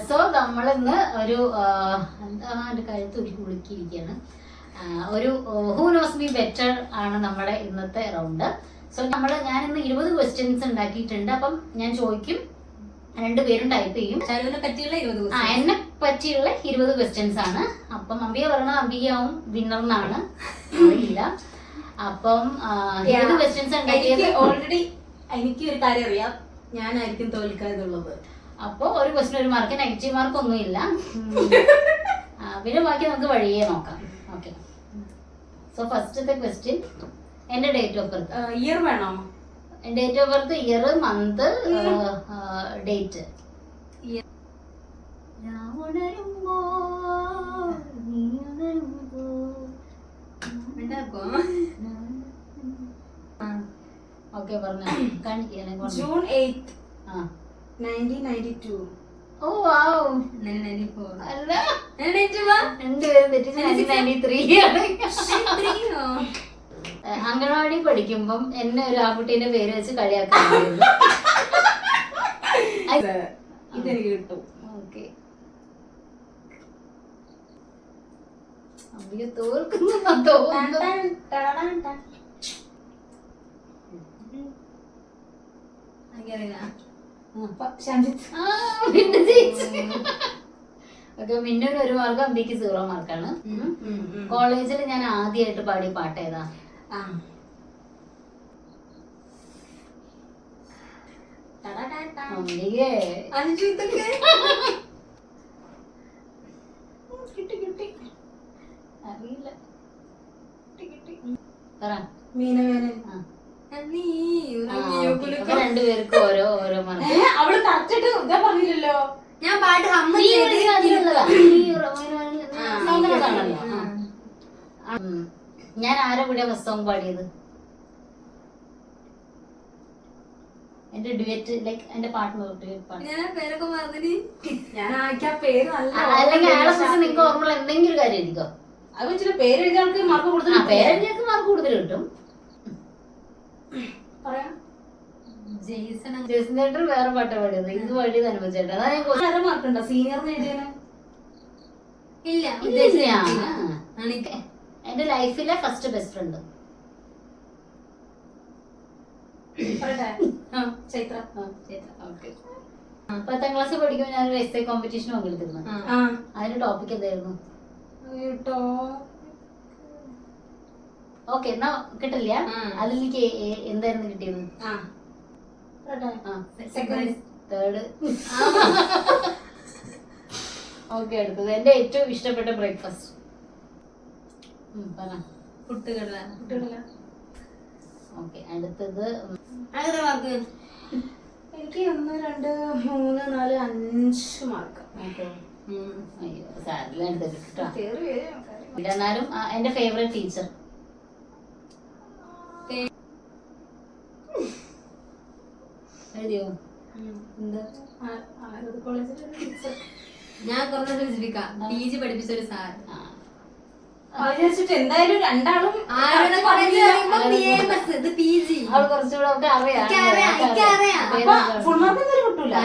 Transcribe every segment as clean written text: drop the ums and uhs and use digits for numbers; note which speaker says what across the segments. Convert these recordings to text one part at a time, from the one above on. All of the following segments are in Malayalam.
Speaker 1: സോ നമ്മളിന്ന് ഒരു എന്താ എൻ്റെ കഴുത്ത് ഒരു കുളിക്കിയിരിക്കുകയാണ്. ഒരു ഹൂ നോസ് മീ ബെറ്റർ ആണ് നമ്മുടെ ഇന്നത്തെ റൗണ്ട്. സോ ഞാനിന്ന് 20 ക്വസ്റ്റ്യൻസ് ഉണ്ടാക്കിയിട്ടുണ്ട്. അപ്പം ഞാൻ ചോദിക്കും, രണ്ടുപേരും ടൈപ്പ് ചെയ്യും. എന്നെ പറ്റിയുള്ള 20 ക്വസ്റ്റ്യൻസ് ആണ്. അപ്പം അംബിക പറഞ്ഞത് അംബികയാവും വിന്നർ എന്നാണ്, അറിയില്ല. അപ്പം 20 ക്വസ്റ്റ്യൻസ് ഉണ്ടാക്കിയത്
Speaker 2: ഓൾറെഡി എനിക്ക് ഒരു കാര്യം അറിയാം, ഞാനായിരിക്കും തോൽക്കാതുള്ളത്.
Speaker 1: അപ്പൊ ഒരു ക്വസ്റ്റ്യൻ ഒരു മാർക്ക്, നെഗറ്റീവ് മാർക്ക് ഒന്നുമില്ല. പിന്നെ ബാക്കി നമുക്ക് വഴിയേ നോക്കാം. ഓക്കെ, സോ ഫസ്റ്റത്തെ ക്വസ്റ്റ്യൻ, എന്റെ ഡേറ്റ് ഓഫ് ബർത്ത്.
Speaker 2: ഇയർ വേണോ?
Speaker 1: Date of birth, year, month, date. Okay, പറഞ്ഞു കാണിക്കണേ.
Speaker 2: ജൂൺ 8, 1992.
Speaker 1: ഓ വാവ്, അല്ല രണ്ടുപേരും തെറ്റിച്ച് 1993 ആണ്. അംഗൻവാടി പഠിക്കുമ്പം എന്നെ ഒരു ആൺകുട്ടീന്റെ പേര് വെച്ച് കളിയാക്കാറുണ്ട്.
Speaker 2: ഇതെനിക്ക് കിട്ടും.
Speaker 1: ഓക്കെ, അമ്പിക തോൽക്കുന്നു തോന്നുന്നു. മിന്നൂര് 1 മാർക്ക്, അമ്പിക്ക് 0 മാർക്കാണ്. കോളേജിൽ ഞാൻ ആദ്യമായിട്ട് പാടിയ പാട്ട് ഏതാ? അമ്പികേ അറിയില്ല. രണ്ടുപേർക്കും ഓരോ മാർക്ക്.
Speaker 2: അവള് കറക്റ്റ് പറഞ്ഞില്ലല്ലോ. ഞാൻ പാട്ട്
Speaker 1: ഞാൻ ആരെ കൂടെ ഫസ്റ്റ് സോങ് പാടിയത്? എന്റെ ഡ്യുവറ്റ്, ലൈക്ക് എന്റെ പാർട്ട്ണർ അല്ലെങ്കിൽ അയാളെ കുറിച്ച് നിങ്ങൾക്ക് ഓർമ്മ എന്തെങ്കിലും ഒരു കാര്യം എഴുതിക്കോ.
Speaker 2: അത് വെച്ചിട്ട് പേരെഴുതിയാൾക്ക് മാർക്ക് കൂടുതൽ,
Speaker 1: പേരെഴുതിയാൾക്ക് മാർക്ക് കൂടുതൽ കിട്ടും. ജെയ്സൺ ചേട്ടൻ വേറെ പാട്ട് പാടിയത്, ഇത് പാടിയത് അനുഭവിച്ചേട്ടാ. അതാ ഞാൻ
Speaker 2: മാർക്ക് ഉണ്ടോ സീനിയർ എഴുതിയാണ്?
Speaker 1: എന്റെ ലൈഫിലെ ഫസ്റ്റ് ബെസ്റ്റ് ഫ്രണ്ട്
Speaker 2: ചൈത്ര.
Speaker 1: 10ാം ക്ലാസ്സിൽ പഠിക്കുമ്പോൾ ഞാനൊരു എസ്ഐ കോമ്പറ്റീഷൻ പങ്കെടുത്തിരുന്നു. അതിന്റെ ടോപ്പിക് എന്തായിരുന്നു? ഓക്കെ, എന്നാ കിട്ടില്ല. അതിലെനിക്ക് എന്തായിരുന്നു കിട്ടിയത്? തേർഡ്. ഓക്കെ, അടുത്തത് എന്റെ ഏറ്റവും ഇഷ്ടപ്പെട്ട ബ്രേക്ക്ഫാസ്റ്റ്.
Speaker 2: പുട്ടുകടല.
Speaker 1: ഓക്കെ, അടുത്തത്
Speaker 2: എനിക്ക് 1, 2, 3, 4, 5 മാർക്ക്.
Speaker 1: അയ്യോ സാരില്ല, എന്നാലും എന്റെ ഫേവറേറ്റ് ടീച്ചർ. എഴുതിയോ?
Speaker 2: ഞാൻ PG പഠിപ്പിച്ച ഒരു സാർ. എന്തായാലും രണ്ടാളും
Speaker 1: കുറച്ചുകൂടെ അറിയാം.
Speaker 2: ഫുൾ മാർക്ക് കിട്ടൂല.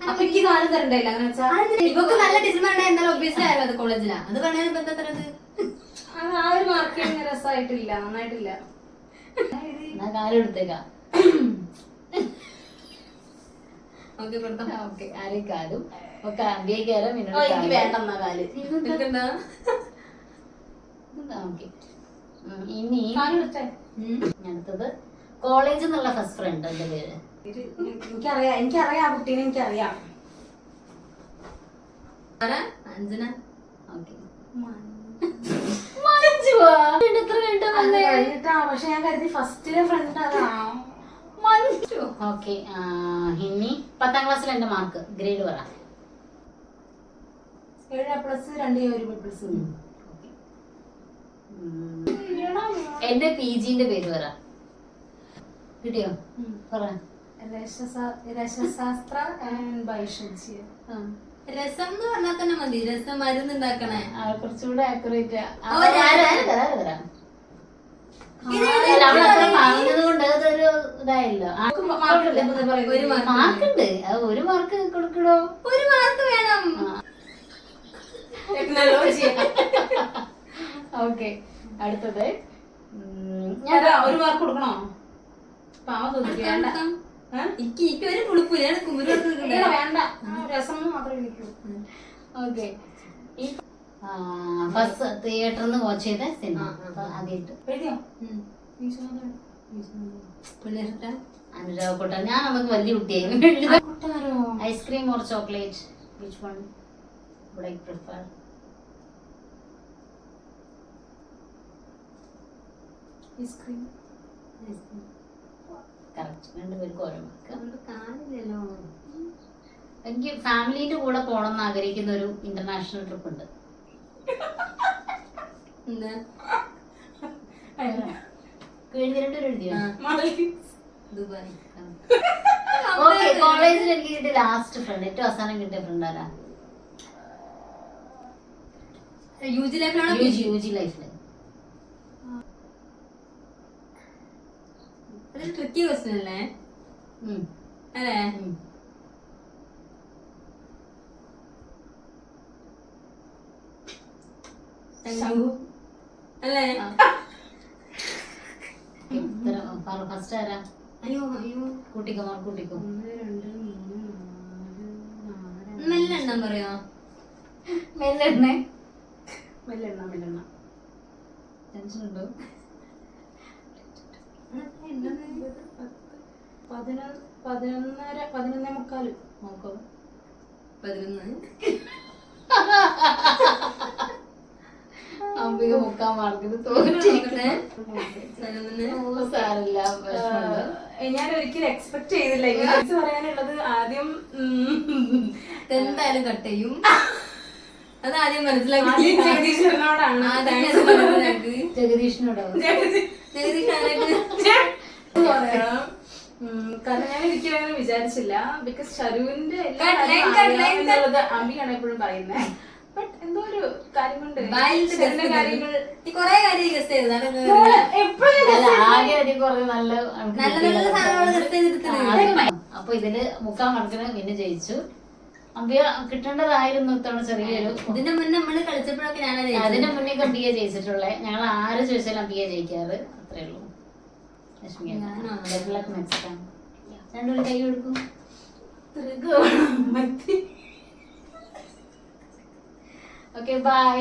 Speaker 2: അപ്പൊ എനിക്ക് 4 തരണ്ടായില്ല. അങ്ങനെ വെച്ചാൽ ഇവക്ക് നല്ല ടീച്ചർമാരുണ്ട്, എന്നാലും ഒബ്വിയസ്ലി ആയാലും അത് കോളേജിലാ. അത് പറഞ്ഞാൽ എന്താ തരത്? ആ ഒരു മാർക്ക് രസമായിട്ടില്ല, നന്നായിട്ടില്ല.
Speaker 1: കാലം എടുത്തേക്കാം. ഓക്കെ, ആരെക്കാലും ഒക്കെ അമ്പിയേക്കാലും
Speaker 2: വേണ്ടെന്ന കാല്.
Speaker 1: ഇനി അടുത്തത് കോളേജിൽ നിന്നുള്ള ഫസ്റ്റ് ഫ്രണ്ട്. എന്റെ പേര്
Speaker 2: എനിക്കറിയാം ആ കുട്ടീനെ എനിക്കറിയാം.
Speaker 1: അഞ്ജന. ഓക്കെ,
Speaker 2: പക്ഷെ ഞാൻ കരുതി ഫസ്റ്റിലെ ഫ്രണ്ട് അതാ.
Speaker 1: ഓക്കെ, ഇനി 10ാം ക്ലാസ്സിൽ എന്റെ മാർക്ക് ഗ്രേഡ് പറ.
Speaker 2: 7+, 2 A+.
Speaker 1: എന്റെ PGന്റെ പേര് പറ. കിട്ടിയോ? പറ.
Speaker 2: രസശാസ്ത്ര ആൻഡ് ബയോളജി.
Speaker 3: രസം എന്ന് പറഞ്ഞാൽ തന്നെ മതി. രസം മരുന്നുണ്ടാക്കണേ
Speaker 1: കുറച്ചുകൂടെ ആക്യുറേറ്റ് ഇതായില്ലോ. മാർക്കുണ്ട്. 1 മാർക്ക് കൊടുക്കണോ?
Speaker 3: 1 മാർക്ക് വേണം.
Speaker 2: പറ്റില്ലല്ലോ ചെയ്യാൻ.
Speaker 1: ഓക്കെ അടുത്തത്
Speaker 2: ഞാൻ ഒരു മാർക്ക് കൊടുക്കണോ? പാവം തോന്നിക്ക് വേണ്ട.
Speaker 3: എനിക്ക് ഒരു പുളിപ്പില്ല
Speaker 2: ഇല്ല, വേണ്ട. രസം മാത്രമേ എനിക്കൂ.
Speaker 1: ഓക്കെ ഈ ഫസ്റ്റ് തിയേറ്ററിൽ നിന്ന് വാച്ച് ചെയ്ത സിനിമ ആദ്യമായിട്ട്
Speaker 2: എഴുതിയോ?
Speaker 1: അനുരാഗ് കൊട്ടാര. ഞാൻ നമുക്ക് വലിയ കുട്ടിയായിരുന്നു.
Speaker 2: കൊട്ടാരോ?
Speaker 1: Ice cream or chocolate which one would I prefer?
Speaker 2: Ice cream.
Speaker 1: Correct. രണ്ടുപേർക്ക് ഓരോ മാർക്ക്.
Speaker 3: കാണില്ലല്ലോ.
Speaker 1: എനിക്ക് ഫാമിലിന്റെ കൂടെ പോകണം എന്ന് ആഗ്രഹിക്കുന്ന ഒരു ഇന്റർനാഷണൽ ട്രിപ്പ് ഉണ്ട്.
Speaker 3: എന്താ
Speaker 1: എഴുതിയോ?
Speaker 3: ദുബായ്.
Speaker 1: ഓക്കെ കോളേജിൽ എനിക്ക് കിട്ടിയ ലാസ്റ്റ് ഫ്രണ്ട്, ഏറ്റവും അവസാനം കിട്ടിയ ഫ്രണ്ട് ആരാ?
Speaker 3: യുജി ലൈഫിലാണോ?
Speaker 1: യുജി ലൈഫില്.
Speaker 3: അതൊരു ട്രിക്കി ക്വസ്റ്റ്യൻ അല്ലേ? അല്ലേ? അല്ലേ?
Speaker 1: ഫസ്റ്റ് ആരാ?
Speaker 3: അയ്യോ അയ്യോ
Speaker 1: കൂട്ടിക്കോ കൂട്ടിക്കോ.
Speaker 2: 1 2 3 4
Speaker 3: മെല്ലെ എണ്ണം പറയോ?
Speaker 1: മെല്ലെണ്ണ
Speaker 2: മെല്ലെണ്ണ.
Speaker 1: ടെൻഷൻ ഉണ്ടോ?
Speaker 2: 11:15
Speaker 1: നോക്കോ.
Speaker 3: 11.
Speaker 1: അംബിക മുക്കാൻ മാർക്കിന് തോന്നിട്ടിരിക്കട്ടെ. സാരില്ല.
Speaker 2: ഞാൻ ഒരിക്കലും എക്സ്പെക്ട് ചെയ്തില്ല ഇങ്ങനെ പറയാനുള്ളത്. ആദ്യം
Speaker 3: എന്തായാലും കട്ട് ചെയ്യും. അത് ആദ്യം മനസ്സിലാക്കി.
Speaker 2: ജഗദീശ്വരനോടാണ്.
Speaker 1: ജഗദീഷിനോടോ?
Speaker 2: കാരണം ഞാൻ ഒരിക്കലും അങ്ങനെ വിചാരിച്ചില്ല. ബിക്കോസ് ഷരുവിന്റെ അമ്പിയാണ് എപ്പോഴും പറയുന്നത്. ബട്ട് എന്തോ ഒരു കാര്യം കൊണ്ട് കാര്യങ്ങൾ
Speaker 3: കൊറേ കാര്യം ഗസ് ചെയ്തതാണ്.
Speaker 1: ആദ്യം കുറെ നല്ല
Speaker 3: നല്ല നല്ല സാധനങ്ങൾ ഗസ് ചെയ്തിട്ട്.
Speaker 1: അപ്പൊ ഇതില് മുക്കാൽ മാർക്കിന് പിന്നെ ജയിച്ചു. അമ്പിയ കിട്ടേണ്ടതായിരുന്നു ഇത്തവണ ചെറിയൊരു.
Speaker 3: ഇതിന്റെ മുന്നേ നമ്മള് കളിച്ചപ്പോഴൊക്കെ ഞാനത്
Speaker 1: അതിന്റെ മുന്നേ അമ്പിയ ജയിച്ചിട്ടുള്ളേ. ഞങ്ങൾ ആര് ചോദിച്ചാലും അമ്പിയ ജയിക്കാറ്. അത്രേ ഉള്ളൂ. രണ്ടുപേരും കൈ കൊടുക്കും. Okay bye.